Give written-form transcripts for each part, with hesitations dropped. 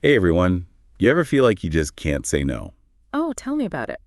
Hey everyone, you ever feel like you just can't say no? Oh, tell me about it.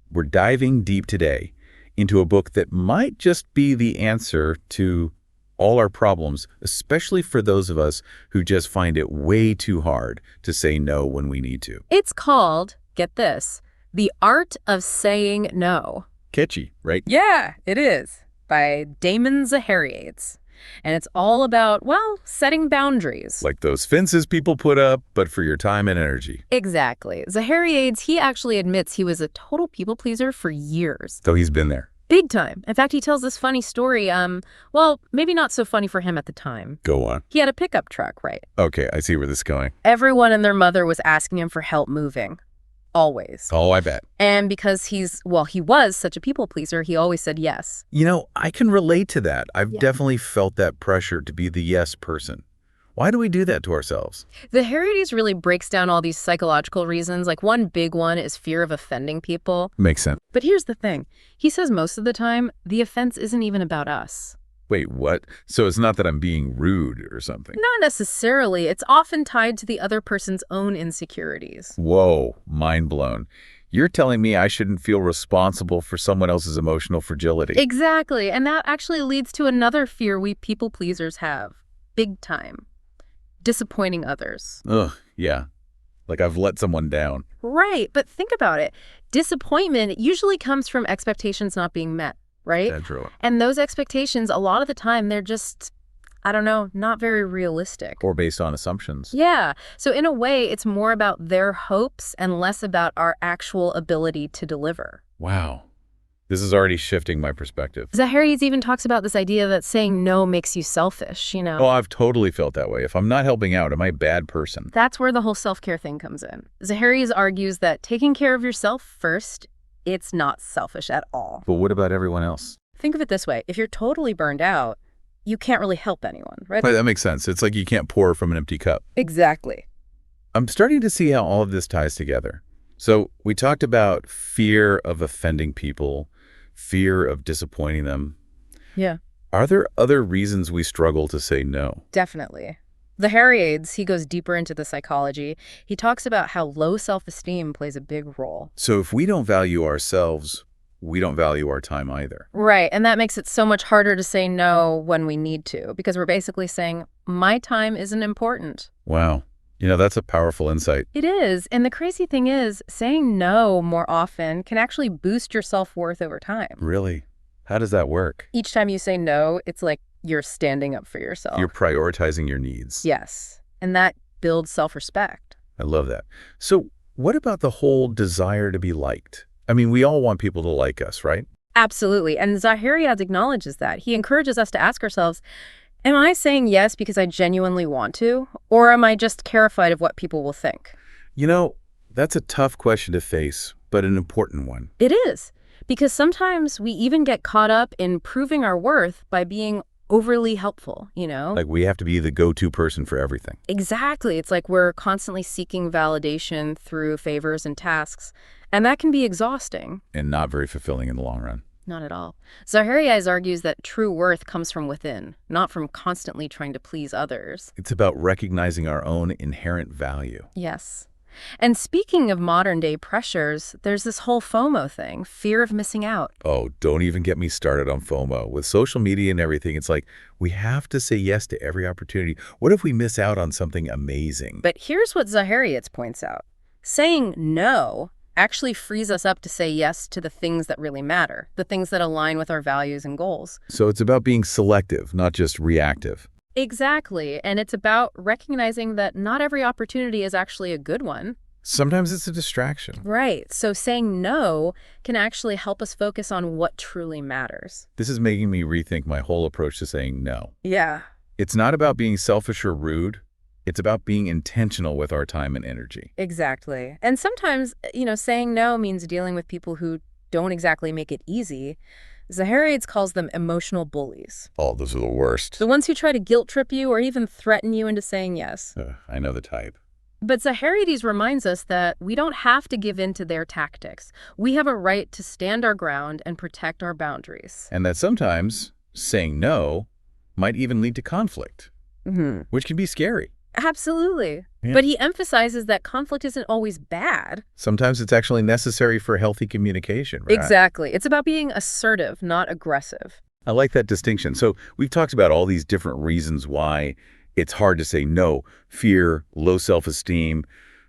We're diving deep today into a book that might just be the answer to all our problems, especially for those of us who just find it way too hard to say no when we need to. It's called, get this, The Art of Saying No. Catchy, right? Yeah, it is, by Damon Zahariades. And it's all about, well, setting boundaries. Like those fences people put up, but for your time and energy. Exactly. Zahariades, he actually admits he was a total people pleaser for years. So he's been there. Big time. In fact, he tells this funny story, well, maybe not so funny for him at the time. Go on. He had a pickup truck, right? Okay, I see where this is going. Everyone and their mother was asking him for help moving. Always. Oh, I bet. And because he was such a people pleaser, he always said yes. You know, I can relate to that. I've Yeah. definitely felt that pressure to be the yes person. Why do we do that to ourselves? Zahariades really breaks down all these psychological reasons. Like one big one is fear of offending people. Makes sense. But here's the thing. He says most of the time, the offense isn't even about us. Wait, what? So it's not that I'm being rude or something? Not necessarily. It's often tied to the other person's own insecurities. Whoa, mind blown. You're telling me I shouldn't feel responsible for someone else's emotional fragility. Exactly. And that actually leads to another fear we people pleasers have. Big time. Disappointing others. Ugh, yeah. Like I've let someone down. Right. But think about it. Disappointment usually comes from expectations not being met, right? That's true. And those expectations, a lot of the time, they're just, I don't know, not very realistic. Or based on assumptions. Yeah. So in a way, it's more about their hopes and less about our actual ability to deliver. Wow. This is already shifting my perspective. Zahariades even talks about this idea that saying no makes you selfish, you know? Oh, I've totally felt that way. If I'm not helping out, am I a bad person? That's where the whole self-care thing comes in. Zahariades argues that taking care of yourself first, it's not selfish at all. But what about everyone else? Think of it this way. If you're totally burned out, you can't really help anyone, right? That makes sense. It's like you can't pour from an empty cup. Exactly. I'm starting to see how all of this ties together. So we talked about fear of offending people, fear of disappointing them. Yeah. Are there other reasons we struggle to say no? Definitely. Zahariades, he goes deeper into the psychology. He talks about how low self-esteem plays a big role. So if we don't value ourselves, we don't value our time either. Right, and that makes it so much harder to say no when we need to, because we're basically saying, my time isn't important. Wow. You know, that's a powerful insight. It is, and the crazy thing is, saying no more often can actually boost your self-worth over time. Really? How does that work? Each time you say no, it's like you're standing up for yourself. You're prioritizing your needs. Yes, and that builds self-respect. I love that. So what about the whole desire to be liked? I mean, we all want people to like us, right? Absolutely, and Zahariades acknowledges that. He encourages us to ask ourselves, am I saying yes because I genuinely want to, or am I just terrified of what people will think? You know, that's a tough question to face, but an important one. It is, because sometimes we even get caught up in proving our worth by being overly helpful, you know? Like we have to be the go-to person for everything. Exactly. It's like we're constantly seeking validation through favors and tasks, and that can be exhausting. And not very fulfilling in the long run. Not at all. Zahariades argues that true worth comes from within, not from constantly trying to please others. It's about recognizing our own inherent value. Yes. And speaking of modern-day pressures, there's this whole FOMO thing, fear of missing out. Oh, don't even get me started on FOMO. With social media and everything, it's like we have to say yes to every opportunity. What if we miss out on something amazing? But here's what Zahariades points out. Saying no actually frees us up to say yes to the things that really matter, the things that align with our values and goals. So it's about being selective, not just reactive. Exactly. And it's about recognizing that not every opportunity is actually a good one. Sometimes it's a distraction. Right. So saying no can actually help us focus on what truly matters. This is making me rethink my whole approach to saying no. Yeah. It's not about being selfish or rude. It's about being intentional with our time and energy. Exactly. And sometimes, saying no means dealing with people who don't exactly make it easy. Zahariades calls them emotional bullies. Oh, those are the worst. The ones who try to guilt trip you or even threaten you into saying yes. I know the type. But Zahariades reminds us that we don't have to give in to their tactics. We have a right to stand our ground and protect our boundaries. And that sometimes saying no might even lead to conflict, which can be scary. Absolutely. But he emphasizes that conflict isn't always bad. Sometimes it's actually necessary for healthy communication, right? Exactly. It's about being assertive, not aggressive. I like that distinction. So we've talked about all these different reasons why it's hard to say no. Fear, low self-esteem,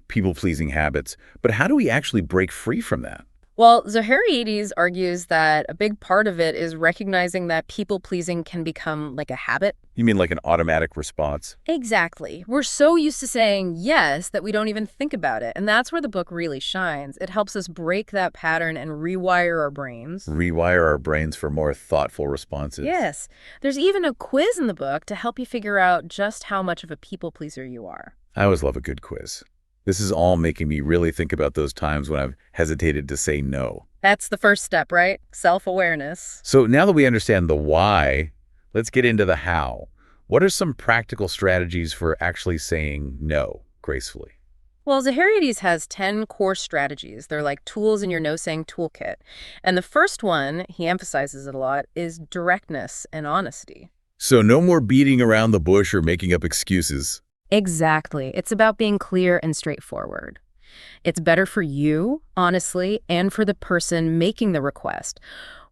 people-pleasing habits. But how do we actually break free from that? Well, Zahariades argues that a big part of it is recognizing that people-pleasing can become like a habit. You mean like an automatic response? Exactly. We're so used to saying yes that we don't even think about it. And that's where the book really shines. It helps us break that pattern and rewire our brains. Rewire our brains for more thoughtful responses. Yes. There's even a quiz in the book to help you figure out just how much of a people-pleaser you are. I always love a good quiz. This is all making me really think about those times when I've hesitated to say no. That's the first step, right? Self-awareness. So now that we understand the why, let's get into the how. What are some practical strategies for actually saying no gracefully? Well, Zahariades has 10 core strategies. They're like tools in your no-saying toolkit. And the first one, he emphasizes it a lot, is directness and honesty. So no more beating around the bush or making up excuses. Exactly. It's about being clear and straightforward. It's better for you, honestly, and for the person making the request.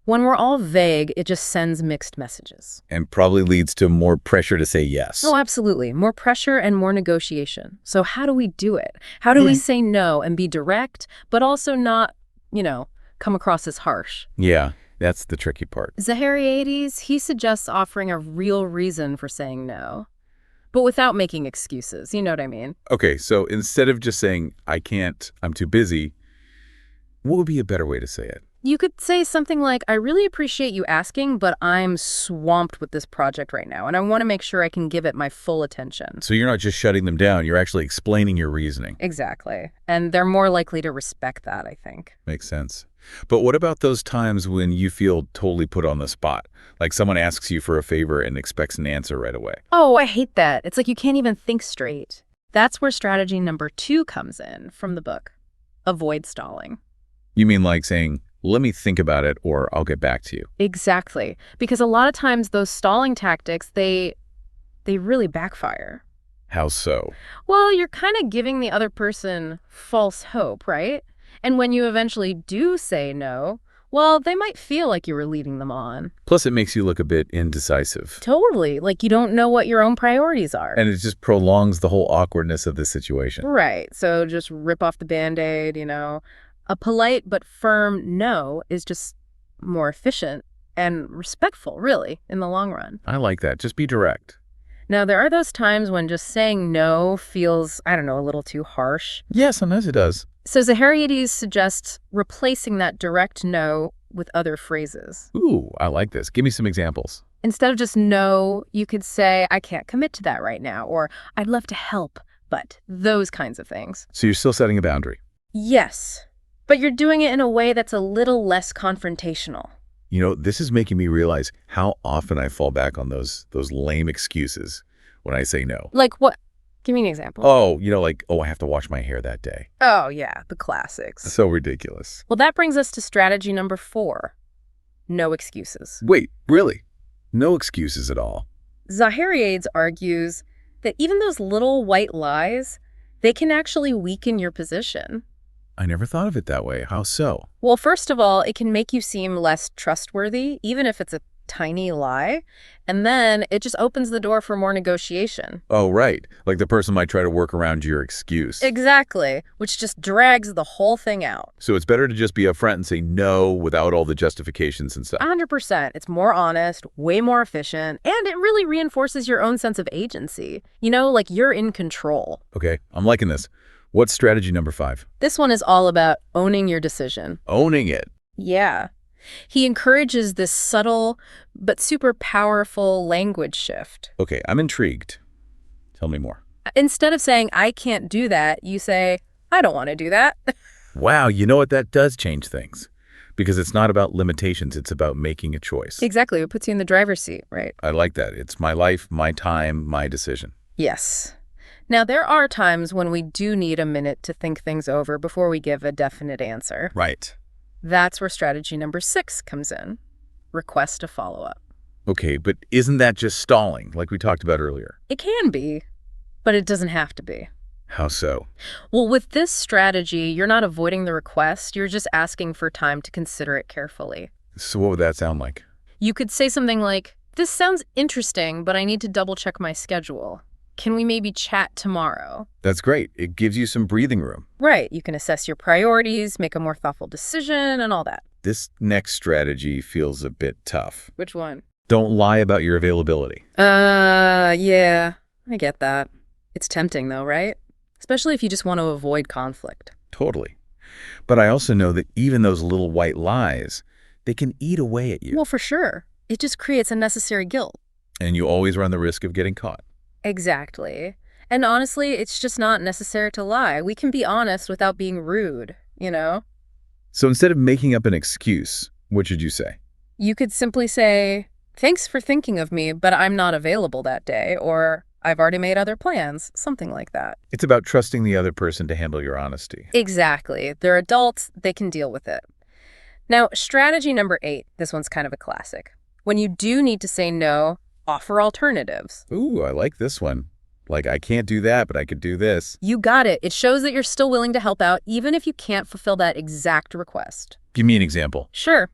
When we're all vague, it just sends mixed messages. And probably leads to more pressure to say yes. Oh, absolutely. More pressure and more negotiation. So how do we do it? How do we say no and be direct, but also not, come across as harsh? Yeah, that's the tricky part. Zahariades, he suggests offering a real reason for saying no, but without making excuses. You know what I mean? Okay, so instead of just saying, I can't, I'm too busy, what would be a better way to say it? You could say something like, I really appreciate you asking, but I'm swamped with this project right now, and I want to make sure I can give it my full attention. So you're not just shutting them down, you're actually explaining your reasoning. Exactly. And they're more likely to respect that, I think. Makes sense. But what about those times when you feel totally put on the spot? Like someone asks you for a favor and expects an answer right away. Oh, I hate that. It's like you can't even think straight. That's where strategy number 2 comes in from the book. Avoid stalling. You mean like saying, let me think about it or I'll get back to you. Exactly. Because a lot of times those stalling tactics, they really backfire. How so? Well, you're kind of giving the other person false hope, right? And when you eventually do say no, well, they might feel like you were leading them on. Plus, it makes you look a bit indecisive. Totally. Like you don't know what your own priorities are. And it just prolongs the whole awkwardness of the situation. Right. So just rip off the Band-Aid, A polite but firm no is just more efficient and respectful, really, in the long run. I like that. Just be direct. Now, there are those times when just saying no feels, a little too harsh. Yeah, sometimes it does. So Zahariades suggests replacing that direct no with other phrases. Ooh, I like this. Give me some examples. Instead of just no, you could say, I can't commit to that right now, or I'd love to help, but those kinds of things. So you're still setting a boundary? Yes, but you're doing it in a way that's a little less confrontational. This is making me realize how often I fall back on those lame excuses when I say no. Like what? Give me an example. Oh, I have to wash my hair that day. Oh, yeah, the classics. So ridiculous. Well, that brings us to strategy number 4. No excuses. Wait, really? No excuses at all? Zahariades argues that even those little white lies, they can actually weaken your position. I never thought of it that way. How so? Well, first of all, it can make you seem less trustworthy, even if it's a tiny lie. And then it just opens the door for more negotiation. Oh, right. Like the person might try to work around your excuse. Exactly, which just drags the whole thing out. So it's better to just be upfront and say no without all the justifications and stuff. 100%. It's more honest, way more efficient, and it really reinforces your own sense of agency. Like you're in control. Okay, I'm liking this. What's strategy number 5? This one is all about owning your decision. Owning it. Yeah. He encourages this subtle but super powerful language shift. Okay, I'm intrigued. Tell me more. Instead of saying, I can't do that, you say, I don't want to do that. Wow, you know what? That does change things. Because it's not about limitations, it's about making a choice. Exactly. It puts you in the driver's seat, right? I like that. It's my life, my time, my decision. Yes. Now, there are times when we do need a minute to think things over before we give a definite answer. Right. That's where strategy number 6 comes in. Request a follow-up. Okay, but isn't that just stalling, like we talked about earlier? It can be, but it doesn't have to be. How so? Well, with this strategy, you're not avoiding the request, you're just asking for time to consider it carefully. So what would that sound like? You could say something like, "This sounds interesting, but I need to double-check my schedule. Can we maybe chat tomorrow?" That's great. It gives you some breathing room. Right. You can assess your priorities, make a more thoughtful decision, and all that. This next strategy feels a bit tough. Which one? Don't lie about your availability. Yeah, I get that. It's tempting though, right? Especially if you just want to avoid conflict. Totally. But I also know that even those little white lies, they can eat away at you. Well, for sure. It just creates unnecessary guilt. And you always run the risk of getting caught. Exactly. And honestly, it's just not necessary to lie. We can be honest without being rude, you know? So instead of making up an excuse, what should you say? You could simply say, "Thanks for thinking of me, but I'm not available that day," or "I've already made other plans," something like that. It's about trusting the other person to handle your honesty. Exactly. They're adults, they can deal with it. Now, strategy number 8, this one's kind of a classic. When you do need to say no, offer alternatives. Ooh, I like this one. Like, I can't do that, but I could do this. You got it. It shows that you're still willing to help out, even if you can't fulfill that exact request. Give me an example. Sure.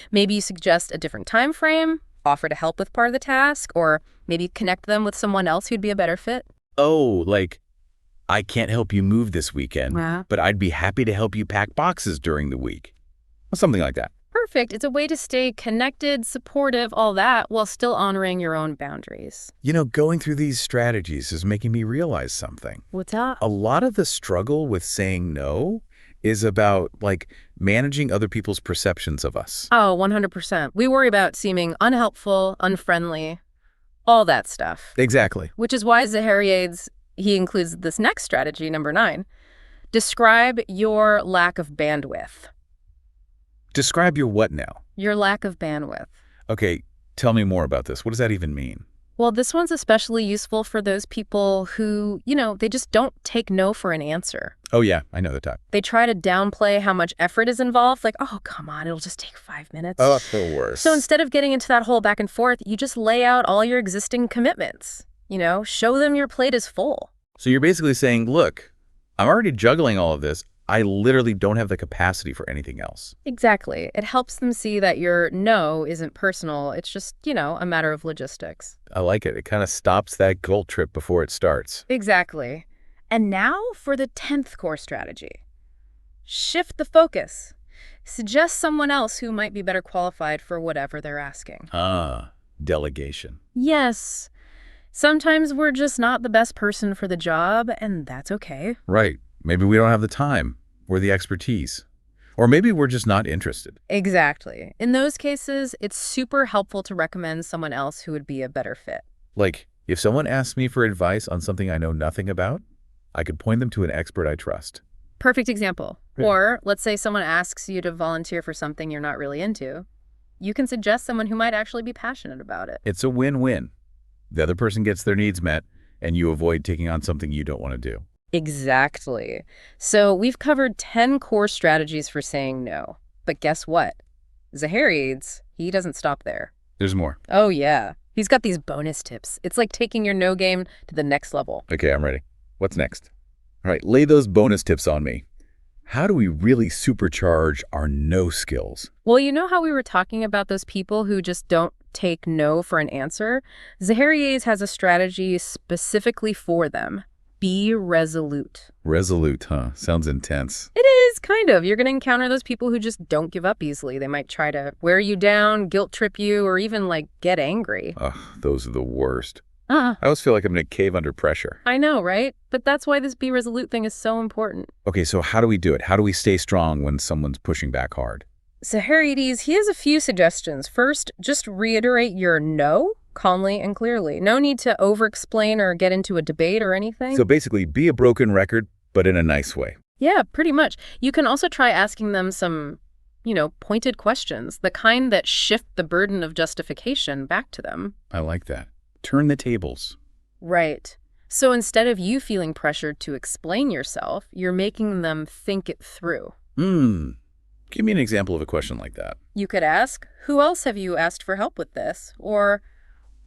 Maybe you suggest a different time frame, offer to help with part of the task, or maybe connect them with someone else who'd be a better fit. Oh, like, I can't help you move this weekend, but I'd be happy to help you pack boxes during the week. Something like that. Perfect. It's a way to stay connected, supportive, all that, while still honoring your own boundaries. You know, going through these strategies is making me realize something. What's up? A lot of the struggle with saying no is about, like, managing other people's perceptions of us. Oh, 100%. We worry about seeming unhelpful, unfriendly, all that stuff. Exactly. Which is why Zahariades, he includes this next strategy, number 9. Describe your lack of bandwidth. Describe your what now? Your lack of bandwidth. Okay, tell me more about this. What does that even mean? Well, this one's especially useful for those people who, they just don't take no for an answer. Oh, yeah, I know the type. They try to downplay how much effort is involved, like, "Oh, come on, it'll just take 5 minutes." Oh, the worst. So instead of getting into that whole back and forth, you just lay out all your existing commitments. Show them your plate is full. So you're basically saying, look, I'm already juggling all of this. I literally don't have the capacity for anything else. Exactly. It helps them see that your no isn't personal. It's just, a matter of logistics. I like it. It kind of stops that guilt trip before it starts. Exactly. And now for the 10th core strategy. Shift the focus. Suggest someone else who might be better qualified for whatever they're asking. Ah, delegation. Yes. Sometimes we're just not the best person for the job, and that's okay. Right. Maybe we don't have the time or the expertise. Or maybe we're just not interested. Exactly. In those cases, it's super helpful to recommend someone else who would be a better fit. Like, if someone asks me for advice on something I know nothing about, I could point them to an expert I trust. Perfect example. Yeah. Or let's say someone asks you to volunteer for something you're not really into. You can suggest someone who might actually be passionate about it. It's a win-win. The other person gets their needs met, and you avoid taking on something you don't want to do. Exactly. So we've covered 10 core strategies for saying no. But guess what? Zahariades, he doesn't stop there. There's more. Oh, yeah. He's got these bonus tips. It's like taking your no game to the next level. Okay, I'm ready. What's next? All right, lay those bonus tips on me. How do we really supercharge our no skills? Well, you know how we were talking about those people who just don't take no for an answer? Zahariades has a strategy specifically for them. Be resolute. Resolute, huh? Sounds intense. It is, kind of. You're going to encounter those people who just don't give up easily. They might try to wear you down, guilt trip you, or even, get angry. Ugh, those are the worst. I always feel like I'm going to cave under pressure. I know, right? But that's why this be resolute thing is so important. Okay, so how do we do it? How do we stay strong when someone's pushing back hard? Zahariades, he has a few suggestions. First, just reiterate your no calmly and clearly. No need to over-explain or get into a debate or anything. So basically, be a broken record, but in a nice way. Yeah, pretty much. You can also try asking them some, pointed questions, the kind that shift the burden of justification back to them. I like that. Turn the tables. Right. So instead of you feeling pressured to explain yourself, you're making them think it through. Give me an example of a question like that. You could ask, "Who else have you asked for help with this?" Or,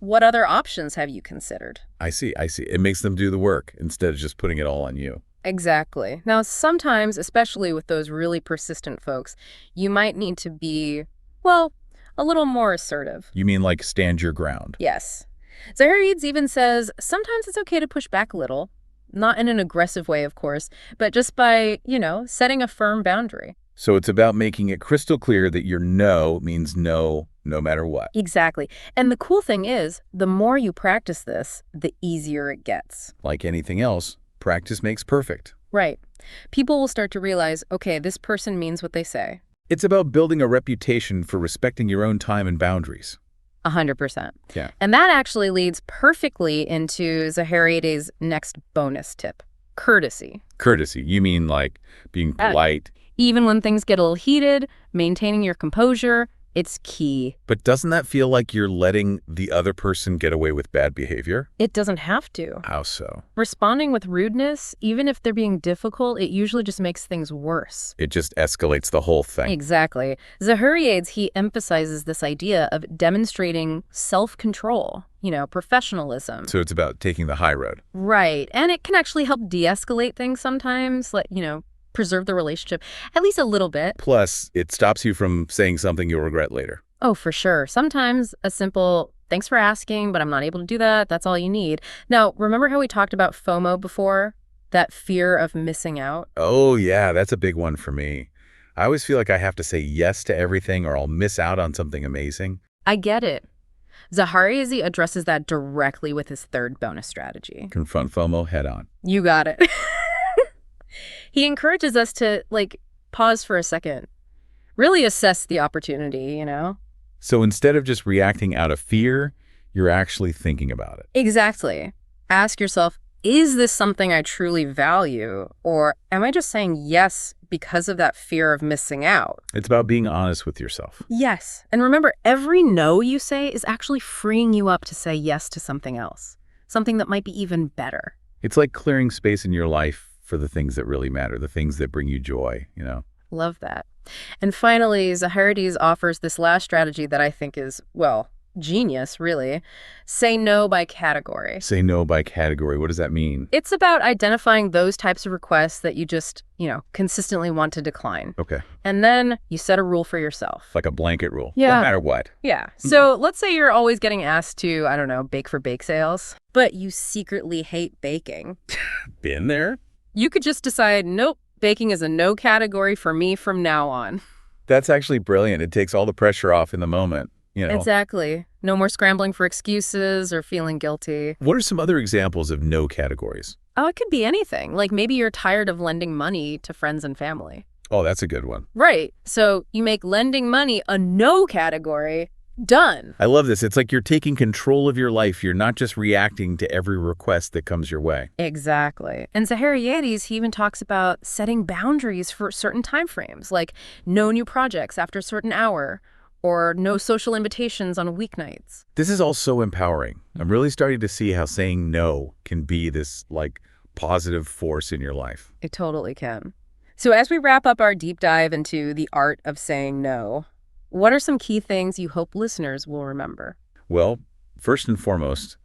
what other options have you considered? I see. It makes them do the work instead of just putting it all on you. Exactly. Now, sometimes, especially with those really persistent folks, you might need to be, well, a little more assertive. You mean like stand your ground? Yes. Zahariades even says sometimes it's okay to push back a little, not in an aggressive way, of course, but just by, setting a firm boundary. So it's about making it crystal clear that your no means no, no matter what. Exactly. And the cool thing is, the more you practice this, the easier it gets. Like anything else, practice makes perfect. Right. People will start to realize, okay, this person means what they say. It's about building a reputation for respecting your own time and boundaries. 100%. Yeah. And that actually leads perfectly into Zahariades' next bonus tip, courtesy. Courtesy, you mean like being polite? Even when things get a little heated, maintaining your composure, it's key. But doesn't that feel like you're letting the other person get away with bad behavior? It doesn't have to. How so? Responding with rudeness, even if they're being difficult, it usually just makes things worse. It just escalates the whole thing. Exactly. Zahariades, he emphasizes this idea of demonstrating self-control, professionalism. So it's about taking the high road. Right. And it can actually help de-escalate things sometimes, preserve the relationship, at least a little bit. Plus, it stops you from saying something you'll regret later. Oh, for sure. Sometimes a simple, thanks for asking, but I'm not able to do that, that's all you need. Now, remember how we talked about FOMO before? That fear of missing out? Oh, yeah, that's a big one for me. I always feel like I have to say yes to everything or I'll miss out on something amazing. I get it. Zahariades addresses that directly with his third bonus strategy. Confront FOMO head on. You got it. He encourages us to, pause for a second. Really assess the opportunity, So instead of just reacting out of fear, you're actually thinking about it. Exactly. Ask yourself, is this something I truly value? Or am I just saying yes because of that fear of missing out? It's about being honest with yourself. Yes. And remember, every no you say is actually freeing you up to say yes to something else. Something that might be even better. It's like clearing space in your life for the things that really matter, the things that bring you joy, Love that. And finally, Zahariades offers this last strategy that I think is, genius, really. Say no by category. Say no by category. What does that mean? It's about identifying those types of requests that you just, consistently want to decline. Okay. And then you set a rule for yourself. Like a blanket rule. Yeah. No matter what. Yeah. So let's say you're always getting asked to, bake for bake sales, but you secretly hate baking. Been there? You could just decide, nope, baking is a no category for me from now on. That's actually brilliant. It takes all the pressure off in the moment, Exactly. No more scrambling for excuses or feeling guilty. What are some other examples of no categories? Oh, it could be anything. Like maybe you're tired of lending money to friends and family. Oh, that's a good one. Right. So you make lending money a no category. Done. I love this. It's like you're taking control of your life. You're not just reacting to every request that comes your way. Exactly. And Zahariades, he even talks about setting boundaries for certain time frames, like no new projects after a certain hour, or no social invitations on weeknights. This is all so empowering. I'm really starting to see how saying no can be this, positive force in your life. It totally can. So as we wrap up our deep dive into the art of saying no, what are some key things you hope listeners will remember? Well, first and foremost,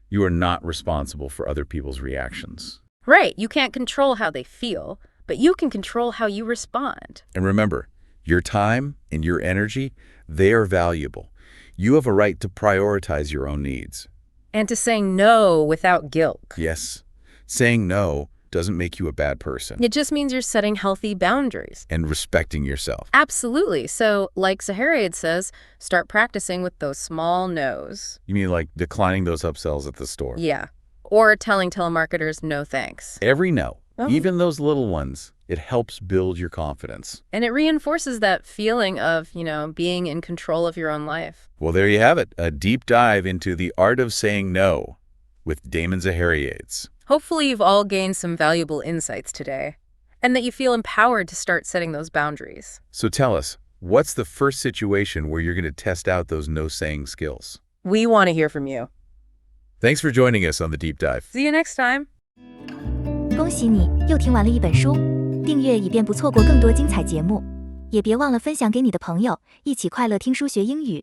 you are not responsible for other people's reactions. Right. You can't control how they feel, but you can control how you respond. And remember, your time and your energy, they are valuable. You have a right to prioritize your own needs. And to saying no without guilt. Yes. Saying no doesn't make you a bad person. It just means you're setting healthy boundaries. And respecting yourself. Absolutely. So, like Zahariades says, start practicing with those small no's. You mean like declining those upsells at the store? Yeah. Or telling telemarketers no thanks. Every no, even those little ones, it helps build your confidence. And it reinforces that feeling of, being in control of your own life. Well, there you have it. A deep dive into the art of saying no with Damon Zahariades. Hopefully you've all gained some valuable insights today, and that you feel empowered to start setting those boundaries. So tell us, what's the first situation where you're going to test out those no-saying skills? We want to hear from you. Thanks for joining us on The Deep Dive. See you next time. 恭喜你又听完了一本书，订阅以便不错过更多精彩节目，也别忘了分享给你的朋友，一起快乐听书学英语。